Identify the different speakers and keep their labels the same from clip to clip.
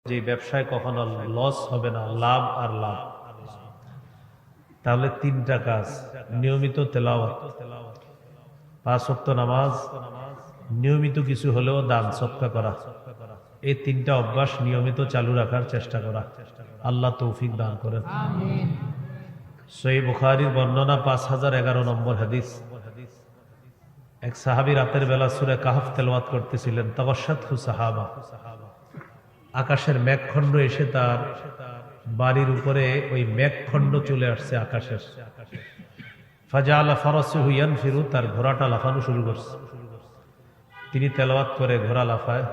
Speaker 1: যে ব্যবসায় কখনো লস হবে না, লাভ আর লাভ। তাহলে তিনটা কাজ: নিয়মিত তেলাওয়াত, 5 ওয়াক্ত নামাজ, নিয়মিত কিছু হলেও দান সদকা করা। এই তিনটা অভ্যাস নিয়মিত চালু রাখার চেষ্টা করা। আল্লাহ তৌফিক দান করেন। সহিহ বুখারীর বর্ণনা 5011 নম্বর হাদিস। এক সাহাবী রাতের বেলা সূরা কাহফ তেলাওয়াত করতেছিলেন। তাগাশশাতহু সাহাবা, আকাশের মেঘখণ্ড এসে তার বাড়ির উপরে ওই মেঘখণ্ড চলে আসছে আকাশের। ফাজাআলা ফারাসুহু ইয়ানফিরু, তার ঘোড়াটা লাফানো শুরু করছে। তিনি তেলাওয়াত করে ঘোড়া লাফায়,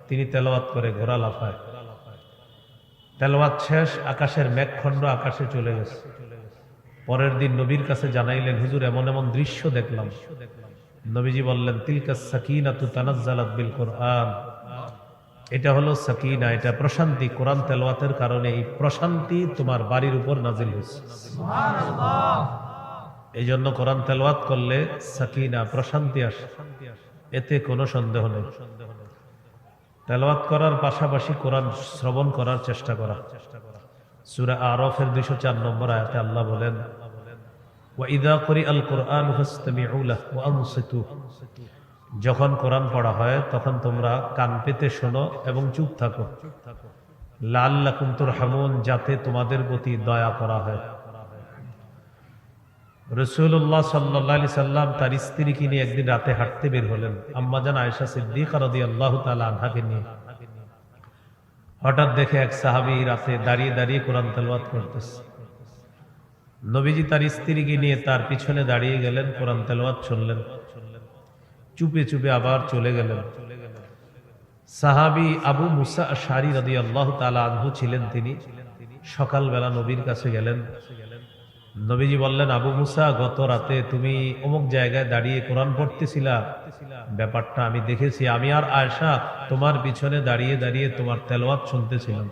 Speaker 1: তিনি তেলাওয়াত করে ঘোড়া লাফায়। তেলাওয়াত শেষ, আকাশের মেঘখণ্ড আকাশে চলে গেছে। পরের দিন নবীর কাছে জানাইলেন, হুজুর এমন এমন দৃশ্য দেখলাম। নবীজি বললেন, তিলকাস সাকিনাতু তানাজ্জালাত বিল কুরআন, এটা হলো সাকিনা, এটা প্রশান্তি। কোরআন তেলাওয়াতের কারণে এই প্রশান্তি তোমার বাড়ির উপর নাজিল হয়েছে। সুবহানাল্লাহ। এই জন্য কোরআন তেলাওয়াত করলে সাকিনা, প্রশান্তি আসে, এতে কোনো সন্দেহ নেই। তেলাওয়াত করার পাশাপাশি কোরআন শ্রবণ করার চেষ্টা করা। সূরা আরাফের 204 নম্বর আয়াতে আল্লাহ বলেন, ওয়া ইযা কুরিআল কুরআনু ফাসতামিউ লাহু ওয়া আনসিতু, যখন কোরআন পড়া হয় তখন তোমরা কান পেতে শোনো এবং চুপ থাকো। লাআল্লাকুম তুরহামুন, যাতে তোমাদের প্রতি দয়া করা হয়। রাসূলুল্লাহ সাল্লাল্লাহু আলাইহি সাল্লাম তার স্ত্রীকে নিয়ে একদিন রাতে হাঁটতে বের হলেন, আম্মাজান আয়েশা সিদ্দিকা রাদিয়াল্লাহু তাআলা আনহাকে নিয়ে। হঠাৎ দেখে এক সাহাবী রাতে দাঁড়িয়ে দাঁড়িয়ে কোরআন তেলাওয়াত করতেছে। নবীজি তার স্ত্রীকে নিয়ে তার পিছনে দাঁড়িয়ে গেলেন, কোরআন তেলাওয়াত শুনলেন। চুপে চুপে আবার চলে গেলেন। সাহাবী আবু মুসা আশআরী রাদিয়াল্লাহু তাআলা আনহু ছিলেন, তিনি সকালবেলা নবীর কাছে গেলেন। নবীজি বললেন, আবু মুসা, গত রাতে তুমি অমুক জায়গায় দাঁড়িয়ে কোরআন পড়তেছিলা, ব্যাপারটা আমি দেখেছি। আমি আর আয়েশা তোমার পিছনে দাঁড়িয়ে দাঁড়িয়ে তোমার তেলাওয়াত শুনতেছিলাম।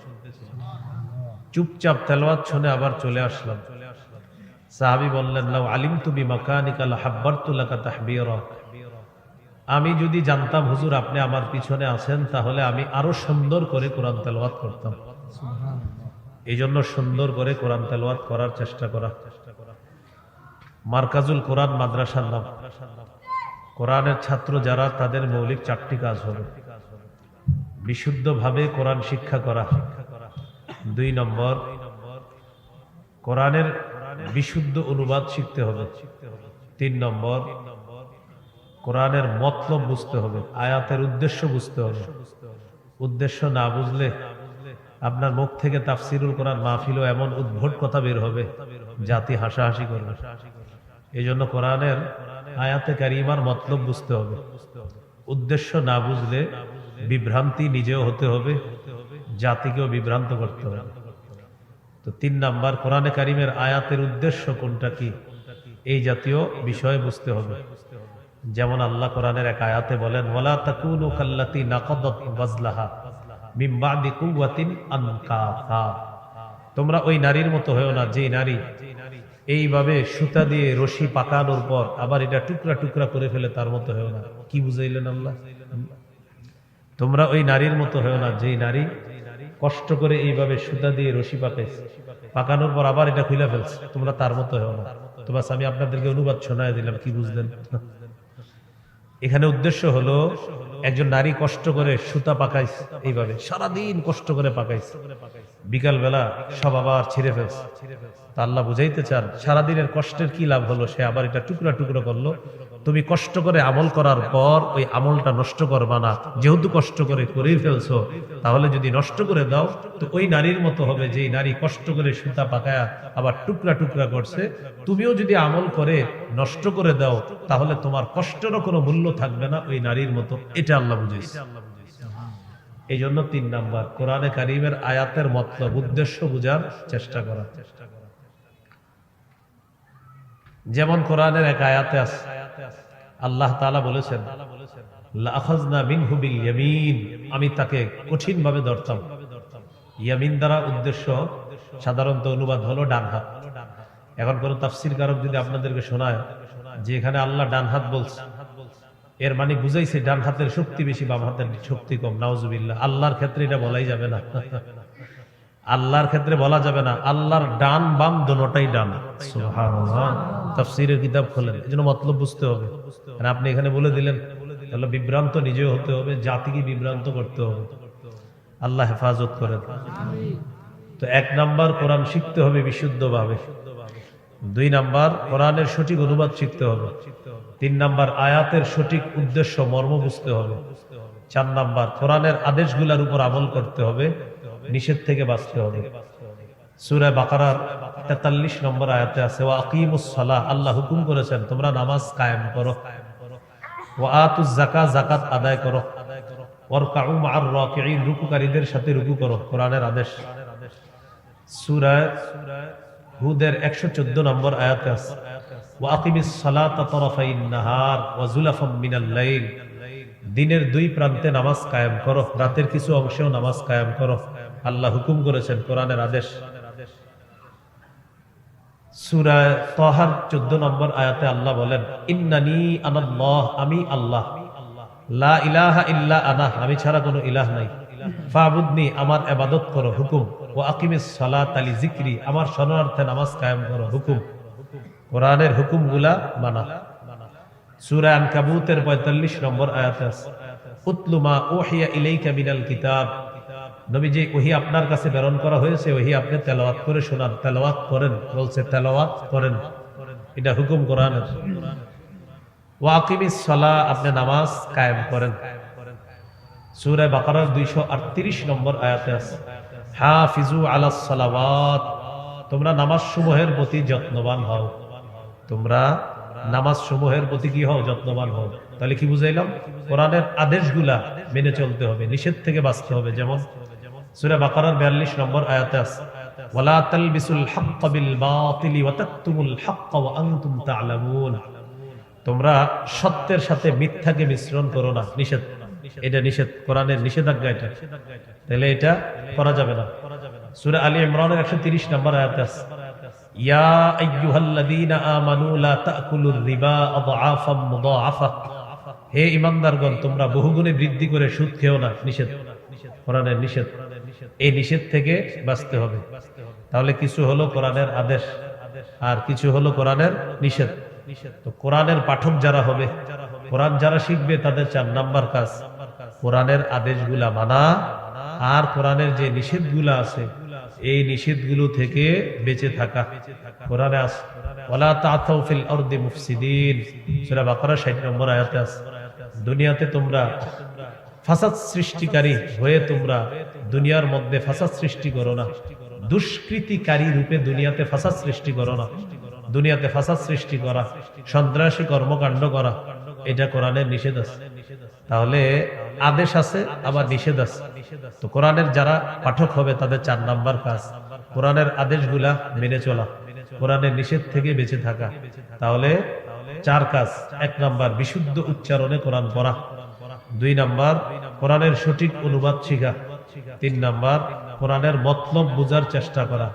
Speaker 1: চুপচাপ তেলাওয়াত শুনে আবার চলে আসলাম। সাহাবী বললেন, লাউ আলিমতু বিমাকানিকা লাহাব্বারতু লাকা তাহবীরা, আমি যদি জানতাম হুজুর আপনি আমার পিছনে আছেন, তাহলে আমি আরো সুন্দর করে কোরআন তেলাওয়াত করতাম। এই জন্য সুন্দর করে কোরআন তেলাওয়াত করার চেষ্টা করা। মারকাজুল কোরআন মাদ্রাসার নাম। কোরআনের ছাত্র যারা, তাদের মৌলিক 4টি কাজ হলো: বিশুদ্ধভাবে কোরআন শিক্ষা করা, 2 নম্বর কোরআনের বিশুদ্ধ অনুবাদ শিখতে হবে, 3 নম্বর কোরআনের মতলব বুঝতে হবে, আয়াতের উদ্দেশ্য বুঝতে হবে। উদ্দেশ্য না বুঝলে আপনার মুখ থেকে তাফসিরুল কোরআন মাহফিলও এমন উদ্ভট কথা বের হবে, জাতি হাসাহাসি করবে। এই জন্য কোরআনের আয়াতে কারিমার মতলব বুঝতে হবে। উদ্দেশ্য না বুঝলে বিভ্রান্তি নিজেও হতে হবে, জাতিকেও বিভ্রান্ত করতে হবে। তো 3 নাম্বার, কোরআনে কারিমের আয়াতের উদ্দেশ্য কোনটা, কি, এই জাতীয় বিষয় বুঝতে হবে। যেমন আল্লাহ কোরআনের এক আয়াতে বলেন, ওয়ালা তাকুনু কাল্লাতী নাকাদাত গাজলাহা মিন বাদি কুওয়াতিন আনকাসা, তোমরা ওই নারীর মতো হয়ো না যে নারী এইভাবে সুতা দিয়ে রশি পাকানোর পর আবার এটা টুকরা টুকরা করে ফেলে, তার মতো হয়ো না। কি বুঝাইলেন আল্লাহ? তোমরা ওই নারীর মতো হয়ো না যে নারী কষ্ট করে এইভাবে সুতা দিয়ে রশি পাকাইছে, পাকানোর পর আবার এটা খুলে ফেলছে, তোমরা তার মতো হয়ো না। তো বাস আমি আপনাদেরকে অনুবাদ শোনায় দিলাম, কি বুঝলেন? এখানে উদ্দেশ্য হলো, একজন নারী কষ্ট করে সুতা পাকাইছে, এইভাবে সারাদিন কষ্ট করে পাকাইছে, বিকাল বেলা সব আবার ছিঁড়ে ফেলছে। তা আল্লাহ বুঝাইতে চান, সারাদিনের কষ্টের কি লাভ হলো, সে আবার এটা টুকরা টুকরা করলো। তুমি কষ্ট করে আমল করার পর ওই আমলটা নষ্ট করবা না, যেহেতু কষ্ট করে করেই ফেলছো, তাহলে যদি নষ্ট করে দাও তো ওই নারীর মতো হবে যে নারী কষ্ট করে সুতা পাকায়া আবার টুকরা টুকরা করছে। তুমিও যদি আমল করে নষ্ট করে দাও, তাহলে তোমার কষ্টেরও কোনো মূল্য থাকবে না, ওই নারীর মতো। এটা আল্লাহ বুঝাইছে। এই জন্য 3 নাম্বার, কোরআনে কারিমের আয়াতের মতলব, উদ্দেশ্য বুঝার চেষ্টা করা। যেমন কোরআনের এক আয়াতে আছে, আল্লাহ তাআলা বলেছেন, লাআখাযনা মিনহু বিল ইয়ামিন, আমি তাকে কঠিন ভাবে ধরতাম। ইয়ামিন দ্বারা উদ্দেশ্য সাধারণত অনুবাদ হলো ডান হাত। এখন কোন তাফসীর কারক যদি আপনাদেরকে শোনায় যে এখানে আল্লাহ ডান হাত বলছে, এর মানে বুঝাইছে ডান হাতের শক্তি বেশি, বাম হাতের শক্তি কম। নাউজুবিল্লাহ। আল্লাহর ক্ষেত্রে এটা বলাই যাবে না। আল্লাহর ক্ষেত্রে বলা যাবে না। আল্লাহর ডান বাম দুটোটাই ডান। সুবহানাল্লাহ। তাফসীরের কিতাব খোলেন, এজন্য মতলব বুঝতে হবে। আর আপনি এখানে বলে দিলেন, তাহলে বিভ্রান্ত নিজেও হতে হবে, জাতিকে বিভ্রান্ত করতে হবে। আল্লাহ হেফাজত করেন। তো 1 নাম্বার কোরআন শিখতে হবে বিশুদ্ধভাবে। 2 নাম্বার কোরআনের সঠিক অনুবাদ শিখতে হবে। 3 নাম্বার আয়াতের সঠিক উদ্দেশ্য মর্ম বুঝতে হবে। 4 নাম্বার কোরআনের আদেশগুলোর উপর আমল করতে হবে, নিষেধ থেকে বাঁচতে হবে। সূরা বাকারার 43 নম্বর আয়াতে আছে, ওয়া আকিমুস সালাহ, আল্লাহ হুকুম করেছেন তোমরা নামাজ কায়েম করো। ওয়া আতুজ যাকাত, যাকাত আদায় করো। ওয়ারকাউ মা'আর রাকিঈন, রুকুকারীদের সাথে রুকু করো। কোরআনের আদেশ। সূরা হুদের 114 নম্বর আয়াতে আছে, ওয়া আকিমিস সালাতা তারাফাইন নাহার ওয়া যুলাফাম মিনাল লাইল, দিনের 2 প্রান্তে নামাজ কায়েম করো, রাতের কিছু অংশেও নামাজ কায়েম করো। আল্লাহ হুকুম করেছেন, কোরআনের আদেশ। সূরা তাহার 14 নম্বর আয়াতে আল্লাহ বলেন, ইন্নানি আনাল্লাহ, আমি আল্লাহ, লা ইলাহা ইল্লা আনা, আমি ছাড়া কোনো ইলাহ নাই, ফাবুদনি, আমার ইবাদত করো, হুকুম, ওয়া আকিমিস সালাতা লিযিকরি, আমার স্মরণার্থে নামাজ কায়েম করো, হুকুম। কোরআনের হুকুমগুলা মানা। সূরা আনকাবুতের 45 নম্বর আয়াতে আছে, উতলু মা উহিয়া ইলাইকা মিনাল কিতাব, নবী যে ওহী আপনার কাছে প্রেরণ করা হয়েছে ওহী আপনি তেলাওয়াত করে শোনান, তেলাওয়াত করেন, বলছে তেলাওয়াত করেন, এটা হুকুম কোরআনের। ওয়া আকিমিস সালাহ, আপনি নামাজ কায়েম করেন। সূরা বাকারার 238 নম্বর আয়াতে আছে, হাফিজু আলাস সালাওয়াত, তোমরা নামাজ সমূহের প্রতি যত্নবান হও। তোমরা নামাজ সমূহের প্রতি কি হও? যত্নবান হও। তাহলে কি বুঝাইলাম? কোরআনের আদেশগুলা মেনে চলতে হবে, নিষেধ থেকে বাঁচতে হবে। যেমন সূরা বাকারার 42 নম্বর আয়াতে আছে, ওয়ালা তালবিসুল হাক্কা বিল বাতিলি ওয়া তাকতুমুল হাক্কা ওয়া আনতুম তা'লামুন, তোমরা সত্যের সাথে মিথ্যাকে মিশ্রণ করো না। নিষেধ, এটা নিষেধ, কোরআনের নিষেধাজ্ঞা এটা। তাহলে এটা করা যাবে না। সূরা আলী ইমরানের 130 নম্বর আয়াতে আছে, ইয়া আইয়ুহাল্লাযীনা আমানু লা তাকুলুর রিবা আদআফাম মুদাআফা, হে ঈমানদারগণ তোমরা বহুগুণে বৃদ্ধি করে সুদ খেও না। নিষেধ, কোরআনের নিষেধ। এই নিষেধ থেকে বাঁচতে হবে। তাহলে কিছু হলো কোরআনের আদেশ আর কিছু হলো কোরআনের নিষেধ। তো কোরআনের পাঠক যারা হবে, কোরআন যারা শিখবে, তাদের 4 নাম্বার কাজ কোরআনের আদেশগুলা মানা আর কোরআনের যে নিষেধগুলা আছে এই নিষেধগুলো থেকে বেঁচে থাকা। কোরআনে আছে, ওয়ালা তা'তাউ ফিল আরদি মুফসিদিন, সূরা বাকারা 60 নম্বর আয়াতে আছে, দুনিয়াতে তোমরা ফাসাদ সৃষ্টিকারী হয়ে তোমরা দুনিয়ার মধ্যে ফাসাদ সৃষ্টি করো না। দুষ্কৃতিকারী রূপে দুনিয়াতে ফাসাদ সৃষ্টি করো না। দুনিয়াতে ফাসাদ সৃষ্টি করা, সন্ত্রাসী কর্মকাণ্ড করা, এটা কোরআনের নিষেধ আছে। তাহলে আদেশ আছে আবার নিষেধ আছে। তো কোরআনের যারা পাঠক হবে তাদের 4 নাম্বার কাজ কোরআনের আদেশগুলা মেনে চলা, কোরআনের নিষেধ থেকে বেঁচে থাকা। তাহলে 4 কাজ। 1 নাম্বার বিশুদ্ধ উচ্চারণে কোরআন পড়া। 2 নাম্বার কোরআনের সঠিক অনুবাদ শিখা। 3 নাম্বার কোরআনের মতলব বুঝার চেষ্টা করা।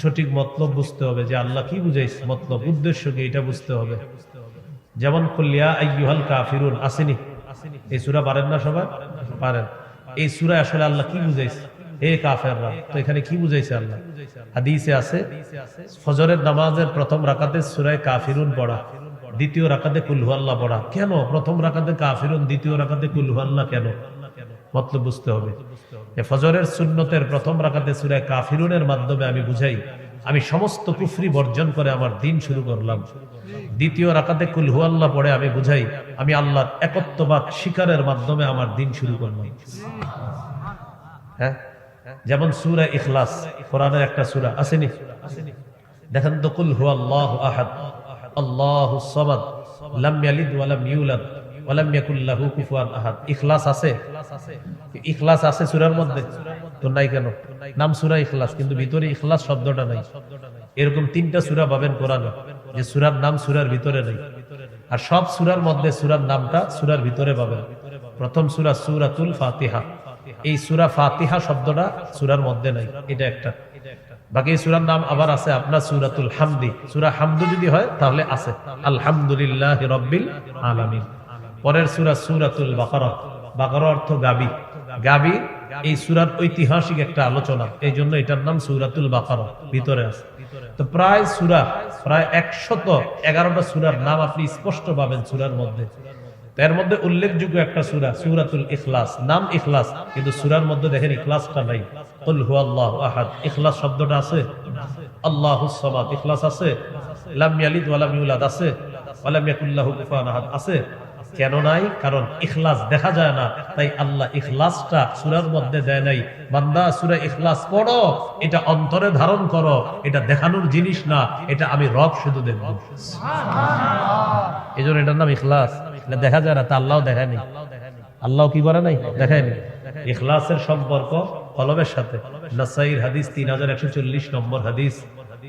Speaker 1: সঠিক মতলব বুঝতে হবে যে আল্লাহ কি বুঝাইছে, মতলব উদ্দেশ্য কি, এটা বুঝতে হবে। যেমন কুল ইয়া আইয়ুহাল কাফিরুন আসেনি, এই সূরা পারেন না সবাই? পারেন। এই সূরা আসলে আল্লাহ কি বুঝাইছে? হে কাফেররা। তো এখানে কি বুঝাইছে আল্লাহ? হাদিসে আছে ফজরের নামাজের প্রথম রাকাতে সূরা কাফিরুন পড়া, দ্বিতীয় রাকাতে কুল হুয়াল্লাহ পড়া। কেন প্রথম রাকাতে কাফিরুন, দ্বিতীয় রাকাতে কুল হুয়াল্লাহ কেন? মতলব বুঝতে হবে। ফজরের সুন্নতের প্রথম রাকাতে সূরা কাফিরুনের মাধ্যমে আমি বুঝাই আমি সমস্ত কুফরি বর্জন করে আমার দিন শুরু করলাম। দ্বিতীয় রাকাতে কুল হুয়াল্লাহ পড়ে আমি বুঝাই আমি আল্লাহর একত্ববাদ স্বীকারের মাধ্যমে আমার দিন শুরু করলাম। হ্যাঁ, যেমন সূরা ইখলাস কোরআনের একটা সূরা আসেনি? দেখেন তো, কুল হুয়াল্লাহু আহাদ আল্লাহুস সামাদ লাম ইয়ালিদ ওয়া লাম ইউলাদ ওয়া লাম ইয়াকুল লাহু কুফুয়ান আহাদ। ইখলাস আছে? ইখলাস আছে সূরার মধ্যে? তো নাই কেন? নাম সূরা ইখলাস, কিন্তু ভিতরে ইখলাস শব্দটা নাই। এরকম 3টা সূরা পাবেন কোরআনে যে সূরার নাম সূরার ভিতরে নেই, আর সব সূরার মধ্যে সূরার নামটা সূরার ভিতরে পাবেন। প্রথম সূরা সূরাতুল ফাতিহা, এই সূরা ফাতিহা শব্দটা সূরার মধ্যে নাই, এটা একটা। বাকি সূরার নাম আবার আছে আপনার সূরাতুল হামদি। সূরা হামদ যদি হয় তাহলে আছে আলহামদুলিল্লাহি রাব্বিল আলামিন। পরের সূরা সূরাতুল বাকারা। বাকারা অর্থ গাবি। গাবি এই সূরার ঐতিহাসিক একটা আলোচনা, এই জন্য এটার নাম সূরাতুল বাকারা, ভিতরে আছে। তো প্রায় 111টা সূরার নাম আপনি স্পষ্ট পাবেন সূরার মধ্যে। এর মধ্যে উল্লেখযোগ্য একটা সূরা সূরাতুল ইখলাস, নাম ইখলাস, কিন্তু সূরার মধ্যে দেখেন ইখলাসটা নাই। কুল হুয়াল্লাহু আহাদ, ইখলাস শব্দটা আছে? আল্লাহুস সামাদ, ইখলাস আছে? লাম ইয়ালিদ ওয়া লাম ইউলাদ আছে? ওয়া লাম ইয়াকুল লাহু কুফুয়ান আহাদ আছে? কেন নাই? কারণ ইখলাস দেখা যায় না, তাই আল্লাহ ইখলাসটা সূরার মধ্যে দেয় নাই। বান্দা সূরা ইখলাস পড়ো, এটা অন্তরে ধারণ করো, এটা দেখানোর জিনিস না, এটা আমি রব শুধু দেখব। সুবহানাল্লাহ। এজন্য এটার নাম ইখলাস। এটা দেখা যায় না, তা আল্লাহও দেখায়নি। আল্লাহ কি করে নাই? দেখায়নি। ইখলাসের সম্পর্ক কলবের সাথে। নাসাইর হাদিস 3140 নম্বর হাদিস।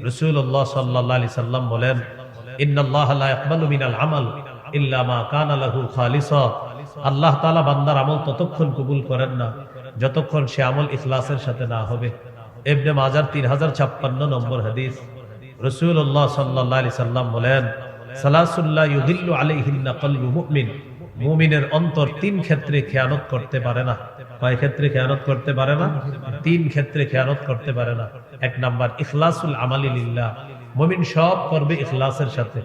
Speaker 1: রাসূলুল্লাহ সাল্লাল্লাহু আলাইহি সাল্লাম বলেন, ইন্নাল্লাহা লা ইয়াকবালু মিনাল আমাল ইল্লা মা কানা লাহু খালিসা। আল্লাহ তাআলা বান্দার আমল ততক্ষণ কবুল করেন না যতক্ষণ সে আমল ইখলাসের সাথে না হবে। ইবনে মাজার 3056 নম্বর হাদিস। রাসূলুল্লাহ সাল্লাল্লাহু আলাইহি সাল্লাম বলেন, সালাসুল্লাহ ইউদিল্লু আলাইহিন্না কলবু মুমিন। মুমিনের অন্তর 3 ক্ষেত্রে খেয়ানত করতে পারে না। কয় ক্ষেত্রে খেয়ানত করতে পারে না? 3 ক্ষেত্রে খেয়ানত করতে পারে না। 1 নাম্বার ইখলাসুল আমালি লিল্লাহ, মুমিন সব করবে ইখলাসের সাথে,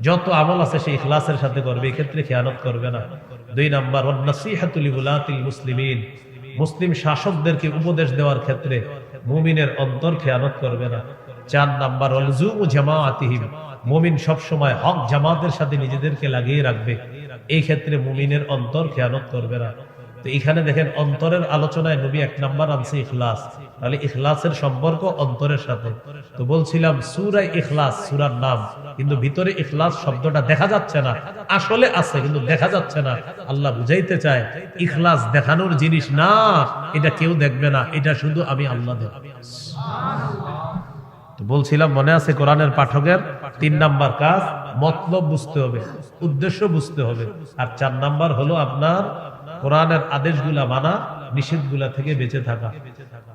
Speaker 1: যত আমল আছে সে ইখলাসের সাথে করবে, এই ক্ষেত্রে খেয়ানত করবে না। 2 নাম্বার ওয়ান নাসিহাতু লিউলাতিল মুসলিমিন, মুসলিম শাসকদেরকে উপদেশ দেওয়ার ক্ষেত্রে মুমিনের অন্তর খেয়ানত করবে না। 4 নাম্বার ওয়ালজুমু জামাআতিহিম, মুমিন সব সময় হক জামাতের সাথে নিজেদেরকে লাগিয়ে রাখবে, এই ক্ষেত্রে মুমিনের অন্তর খেয়ানত করবে না। তো এখানে দেখেন অন্তরের আলোচনায় নবী 1 নাম্বার আনছে ইখলাস, তাহলে ইখলাসের সম্পর্ক অন্তরের সাথে। তো বলছিলাম সূরা ইখলাস সূরার নাম, কিন্তু ভিতরে ইখলাস শব্দটা দেখা যাচ্ছে না, আসলে আছে কিন্তু দেখা যাচ্ছে না। আল্লাহ বুঝাইতে চায় ইখলাস দেখানোর জিনিস না, এটা কেউ দেখবে না, এটা শুধু আমি আল্লাহ দেখব। তো বলছিলাম মনে আছে কোরআনের পাঠকের 3 নাম্বার কাজ মতলব বুঝতে হবে, উদ্দেশ্য বুঝতে হবে, আর 4 নাম্বার হলো আপনার কোরআনের আদেশগুলা মানা, নিষেধগুলা থেকে বেঁচে থাকা।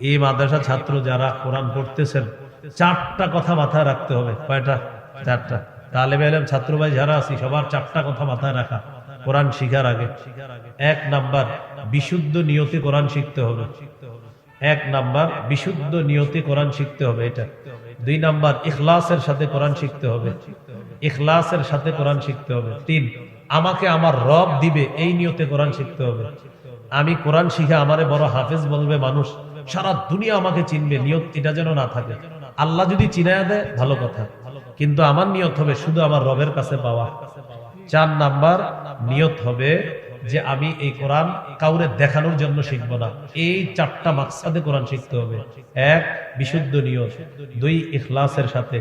Speaker 1: এই মাদ্রাসা ছাত্র যারা কোরআন পড়তেছেন 4টা কথা মাথায় রাখতে হবে। কয়টা? 4টা। তালেবে ইলম ছাত্র ভাই যারা আছি সবার 4টা কথা মাথায় রাখা কোরআন শিখার আগে। 1 নাম্বার বিশুদ্ধ নিয়তে কোরআন শিখতে হবে। 1 নাম্বার বিশুদ্ধ নিয়তে কোরআন শিখতে হবে, এটা। 2 নাম্বার ইখলাসের সাথে কোরআন শিখতে হবে, ইখলাসের সাথে কোরআন শিখতে হবে। 3 আমাকে আমার রব দিবে, এই নিয়তে কোরআন শিখতে হবে। আমি কোরআন শিখে আমারে বড় হাফেজ বলবে মানুষ, সারা দুনিয়া আমাকে চিনবে, নিয়ত এটা যেন না থাকে। আল্লাহ যদি চিনায়া দেয় ভালো কথা, কিন্তু আমার নিয়ত হবে শুধু আমার রবের কাছে পাওয়া। 4 নাম্বার নিয়ত হবে যে আমি এই কোরআন কাউরে দেখানোর জন্য শিখবো না। এই 4টা মাকসাদে কোরআন শিখতে হবে। 1 বিশুদ্ধ নিয়ত, 2 ইখলাসের সাথে,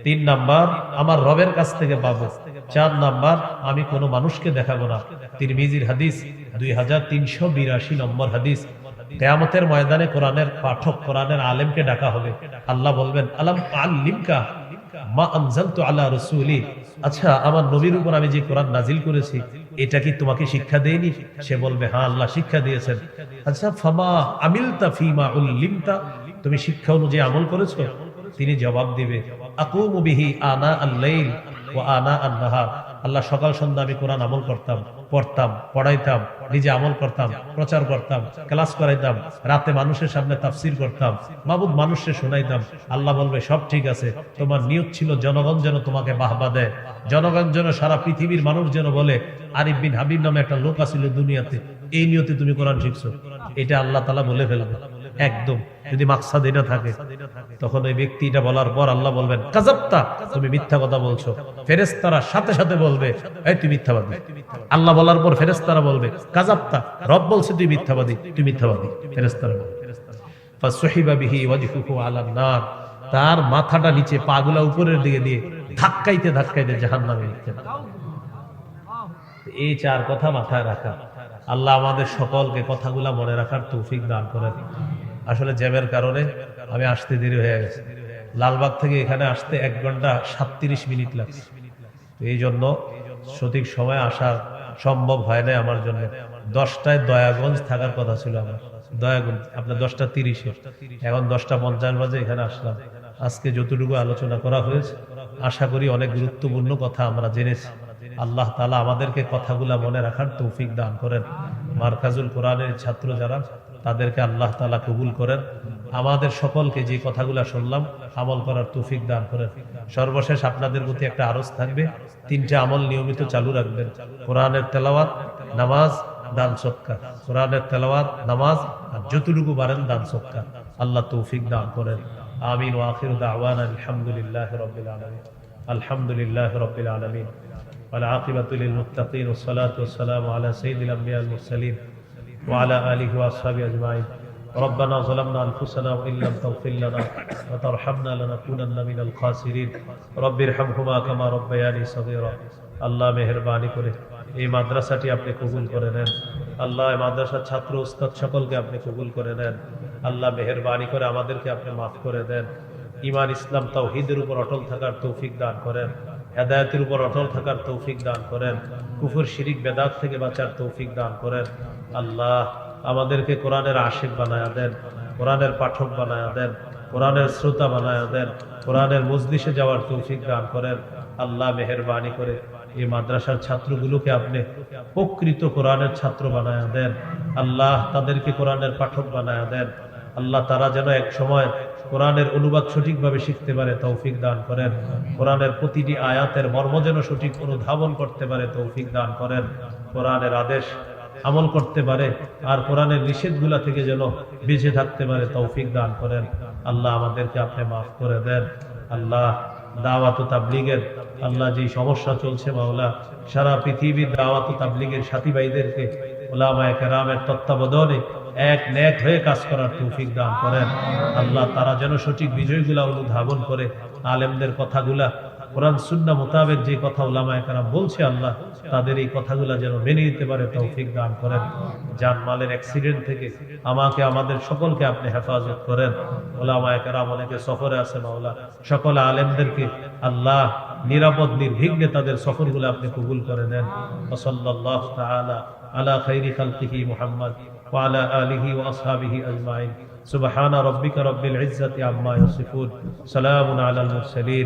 Speaker 1: 3 নাম্বার আমার রবের কাছ থেকে পাবো, 4 নাম্বার আমি কোনো মানুষকে দেখাবো না। তিরমিজির হাদিস 2382 নম্বর হাদিস। কিয়ামতের ময়দানে কোরআনের পাঠক, কোরআনের আলেমকে ডাকা হবে। আল্লাহ বলবেন, আলাম আল্লিমকা মা আনজালতু আলা রাসূলি, আচ্ছা আমার নবীর উপর আমি যে কোরআন নাজিল করেছি এটা কি তোমাকে শিক্ষা দেয়নি? সে বলবে, হ্যাঁ আল্লাহ শিক্ষা দিয়েছেন। আচ্ছা ফামা আমিলতা ফিমা উল্লিমতা, তুমি শিক্ষা অনুযায়ী আমল করেছো? তিনি জবাব দিবে, আকুমু বিহি আনা আল-লাইল ওয়া আনা আন-নাহার, আল্লাহ সকাল সন্ধ্যা আমি কোরআন আমল করতাম, পড়তাম, পড়াইতাম, নিজে আমল করতাম, প্রচার করতাম, ক্লাস করাইতাম, রাতে মানুষের সামনে তাফসীর করতাম, মাবুদ মানুষকে শোনাইতাম। আল্লাহ বলবে সব ঠিক আছে, তোমার নিয়ত ছিল জনগণ যেন তোমাকে বাহবা দেয়, জনগণ যেন সারা পৃথিবীর মানুষ যেন বলে আরিফ বিন হাবিব নামে একটা লোক আছিল দুনিয়াতে, এই নিয়তে তুমি কোরআন শিখছো। এটা আল্লাহ তাআলা বলে ফেলবে একদম, যদি মাকসাদ এটা থাকে। তখন ওই ব্যক্তি এটা বলার পর আল্লাহ বলবেন, কাযাবতা, তুমি মিথ্যা কথা বলছো। ফেরেশতারা সাথে সাথে বলবে, এই তুই মিথ্যাবাদী। আল্লাহ বলার পর ফেরেশতারা বলবে, কাযাবতা, রব বলছে তুই মিথ্যাবাদী, তুই মিথ্যাবাদী। ফেরেশতারা বলবে, ফাসুহিবা বিহি ওয়াজহুহু আলান নার, তার মাথাটা নিচে, পাগুলা উপরের দিকে দিয়ে ধাক্কাইতে ধাক্কাইতে জাহান্নামে নিতে হবে। এই 4 কথা মাথায় রাখা। আল্লাহ আমাদের সকলকে কথাগুলা মনে রাখার তৌফিক দান করেন। আসলে জ্যামের কারণে আমি আসতে দেরি হয়ে গেছে। লালবাগ থেকে এখানে আসতে 1 ঘন্টা 37 মিনিট লাগছে। এই জন্য সঠিক সময় আসা সম্ভব হয় না আমার জন্য। 10টায় দয়াগঞ্জ থাকার কথা ছিল আমার, দয়াগঞ্জ আপনার 10:30-এ, এখন 10:50 বাজে এখানে আসলাম। আজকে যতটুকু আলোচনা করা হয়েছে আশা করি অনেক গুরুত্বপূর্ণ কথা আমরা জেনেছি। আল্লাহ তাআলা আমাদেরকে কথাগুলা মনে রাখার তৌফিক দান করেন। মারকাজুল কোরআনের ছাত্র যারা, তাদেরকে আল্লাহ তাআলা কবুল করেন। আমাদের সকলকে যে কথাগুলা শুনলাম আমল করার তৌফিক দান করেন। সর্বশেষ আপনাদের প্রতি একটা আরজ থাকবে, 3টা আমল নিয়মিত চালু রাখবেন। কোরআনের তেলাওয়াত, নামাজ, দান সদকা। কোরআনের তেলাওয়াত, নামাজ, আর যতটুকু পারেন দান সদকা। আল্লাহ তৌফিক দান করেন। আমিন। ওয়া আখিরু দাওয়ানা আলহামদুলিল্লাহি রাব্বিল আলামিন। আলহামদুলিল্লাহি রাব্বিল আলামিন। ওয়াল আকিবাতু লিল মুত্তাকিন ওয়াস সালাতু ওয়াস সালামু আলা সাইয়্যিদিল আমবিয়া ওয়াল মুরসালিন ওয়া আলা আলিহি ওয়া আসহাবিহি আজমাইন। ربنا ظلمنا أنفسنا وإن لم تغفر لنا وترحمنا لنكونن من الخاسرين رب ارحمهما كما ربياني صغيرا। আল্লাহ মেহেরবানি করে এই মাদ্রাসাটি আপনি কবুল করে নেন। আল্লাহ এই মাদ্রাসার ছাত্র উস্তাদ সকলকে আপনি কবুল করে নেন। আল্লাহ মেহেরবানি করে আমাদেরকে আপনি মাফ করে দেন। ঈমান, ইসলাম, তাওহীদের উপর অটল থাকার তৌফিক দান করেন। হেদায়েতের উপর অটল থাকার তৌফিক দান করেন। কুফর, শিরিক, বেদাত থেকে বাঁচার তৌফিক দান করেন। আল্লাহ আমাদেরকে কোরআনের আশিক বানায়া দেন, কোরআনের পাঠক বানায়া দেন, কোরআনের শ্রোতা বানায়া দেন, কোরআনের মজলিসে যাওয়ার তৌফিক দান করেন। আল্লাহ মেহেরবানি করে এই মাদ্রাসার ছাত্রগুলোকে আপনি প্রকৃত কোরআনের ছাত্র বানায়া দেন। আল্লাহ তাদেরকে কোরআনের পাঠক বানায়া দেন। আল্লাহ তারা যেন এক সময় কোরআনের অনুবাদ সঠিকভাবে শিখতে পারে তৌফিক দান করেন। কোরআনের প্রতিটি আয়াতের মর্ম যেন সঠিক অনুধাবন করতে পারে তৌফিক দান করেন। কোরআনের আদেশ আমল করতে পারে আর কোরআনের নিষেধগুলা থেকে যেন বেঁচে থাকতে পারে তৌফিক দান করেন। আল্লাহ আমাদেরকে আপনি মাফ করে দেন। আল্লাহ দাওয়াত ও তাবলীগের আল্লাহ যে সমস্যা চলছে মাওলা, সারা পৃথিবীর দাওয়াত ও তাবলীগের সাথী ভাইদেরকে উলামায়ে কেরামের তত্ত্বাবধানে এক নেক হয়ে কাজ করার তৌফিক দান করেন। আল্লাহ তারা যেন সঠিক বিজয়গুলা অনুধাবন করে আলেমদের কথাগুলা, কোরআন সুন্নাহ মোতাবেক যে কথা উলামায়ে কেরাম বলছে, আল্লাহ তাদের এই কথাগুলা যেন মেনে নিতে পারে তৌফিক দান করেন। জানমালের অ্যাক্সিডেন্ট থেকে আমাকে, আমাদের সকলকে আপনি হেফাজত করেন। উলামায়ে কেরাম অনেকে সফরে আছে মাওলা, সকল আলেমদেরকে আল্লাহ নিরাপদ নির্বিঘ্নে তাদের সফরগুলো আপনি কবুল করে নেন। ওয়া সাল্লাল্লাহু তাআলা আলা খাইরি খালকিহি মুহাম্মদ ওয়া আলা আলিহি ওয়া আসহাবিহি আজমাইন। সুবহানা রাব্বিকা রাব্বিল ইজ্জাতি আম্মা ইয়াসিফুন, সালামুন আলাল মুরসালিন।